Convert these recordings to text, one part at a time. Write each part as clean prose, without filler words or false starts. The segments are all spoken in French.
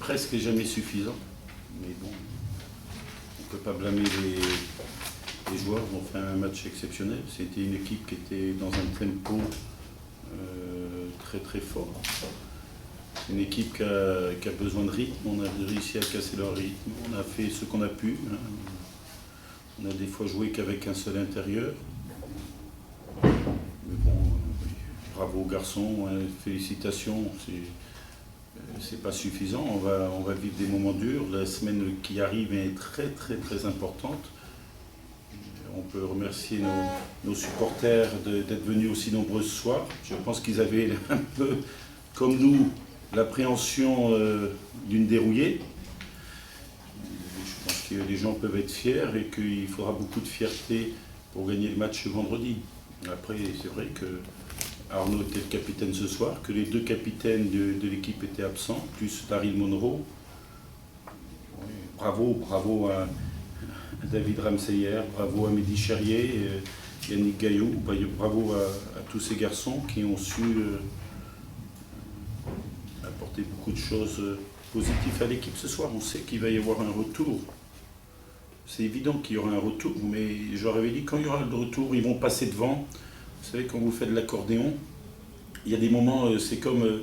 presque jamais suffisant. Mais bon, on ne peut pas blâmer les joueurs. Ils ont fait un match exceptionnel. C'était une équipe qui était dans un tempo très très fort. C'est une équipe qui a besoin de rythme. On a réussi à casser leur rythme. On a fait ce qu'on a pu. On a des fois joué qu'avec un seul intérieur. Mais bon, bravo aux garçons, félicitations. C'est pas suffisant. On va vivre des moments durs. La semaine qui arrive est très très très importante. On peut remercier nos supporters d'être venus aussi nombreux ce soir. Je pense qu'ils avaient un peu, comme nous, l'appréhension d'une dérouillée. Je pense que les gens peuvent être fiers et qu'il faudra beaucoup de fierté pour gagner le match vendredi. Après, c'est vrai que Arnaud était le capitaine ce soir, que les deux capitaines de l'équipe étaient absents, plus Daryl Monroe. Oui, bravo à David Ramseyer, bravo à Mehdi Cherrier, Yannick Gaillot, bravo à tous ces garçons qui ont su apporter beaucoup de choses positives à l'équipe ce soir. On sait qu'il va y avoir un retour. C'est évident qu'il y aura un retour, mais j'aurais dit quand il y aura le retour, ils vont passer devant. Vous savez, quand vous faites de l'accordéon, il y a des moments, c'est comme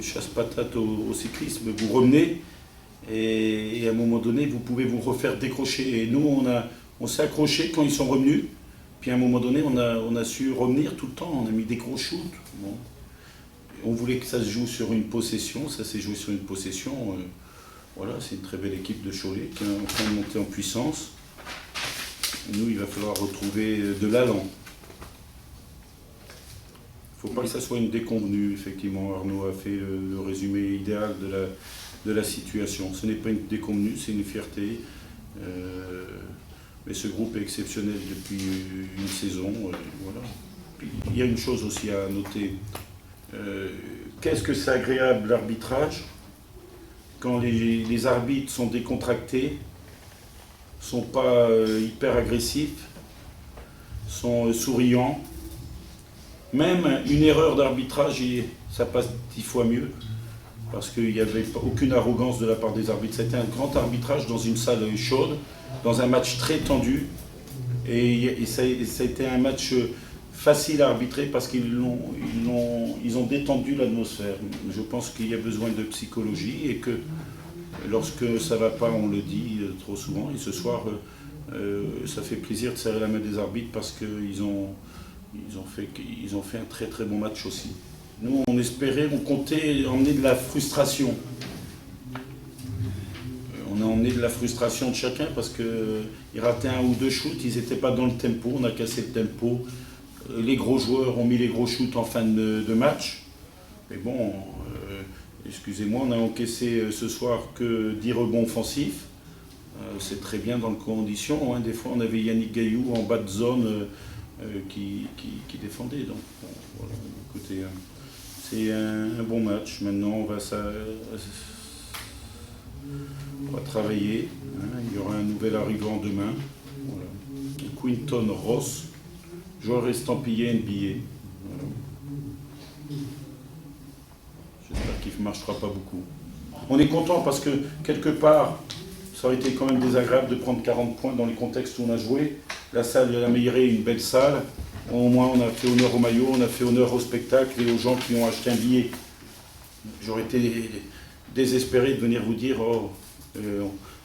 chasse-patate au cyclisme, vous remenez et à un moment donné, vous pouvez vous refaire décrocher. Et nous, on s'est accroché quand ils sont revenus, puis à un moment donné, on a su revenir tout le temps, on a mis des gros shoots. Bon. On voulait que ça se joue sur une possession, ça s'est joué sur une possession. Voilà, c'est une très belle équipe de Cholet qui est en train de monter en puissance. Nous, il va falloir retrouver de l'allant. Il ne faut pas que ça soit une déconvenue, effectivement. Arnaud a fait le résumé idéal de la situation. Ce n'est pas une déconvenue, c'est une fierté. Mais ce groupe est exceptionnel depuis une saison. Voilà. Puis, il y a une chose aussi à noter. Qu'est-ce que c'est agréable l'arbitrage quand les arbitres sont décontractés, ne sont pas hyper agressifs, sont souriants. Même une erreur d'arbitrage, ça passe 10 fois mieux, parce qu'il n'y avait aucune arrogance de la part des arbitres. C'était un grand arbitrage dans une salle chaude, dans un match très tendu, et ça a été un match facile à arbitrer parce qu'ils ont détendu l'atmosphère. Je pense qu'il y a besoin de psychologie et que lorsque ça ne va pas, on le dit trop souvent. Et ce soir, ça fait plaisir de serrer la main des arbitres parce qu'ils ont fait un très très bon match aussi. Nous, on espérait, on comptait emmener de la frustration. On a emmené de la frustration de chacun parce qu'ils rataient un ou deux shoots, ils n'étaient pas dans le tempo, on a cassé le tempo. Les gros joueurs ont mis les gros shoots en fin de match. Mais bon, excusez-moi, on a encaissé ce soir que 10 rebonds offensifs. C'est très bien dans les conditions. Hein. Des fois, on avait Yannick Gaillou en bas de zone qui défendait. Donc, bon, voilà, écoutez, c'est un bon match. Maintenant, on va travailler. Hein. Il y aura un nouvel arrivant demain. Voilà. Quinton Ross, joueur estampillé NBA. Voilà. J'espère qu'il ne marchera pas beaucoup. On est content parce que, quelque part, ça aurait été quand même désagréable de prendre 40 points dans les contextes où on a joué. La salle de la Meilleray est une belle salle. Au moins, on a fait honneur au maillot, on a fait honneur au spectacle et aux gens qui ont acheté un billet. J'aurais été désespéré de venir vous dire oh,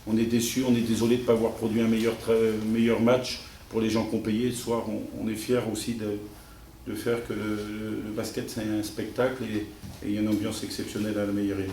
on est déçus, on est désolé de ne pas avoir produit un meilleur match pour les gens qui ont payé. Ce soir, on est fiers aussi de faire que le basket, c'est un spectacle et il y a une ambiance exceptionnelle à la Meilleray.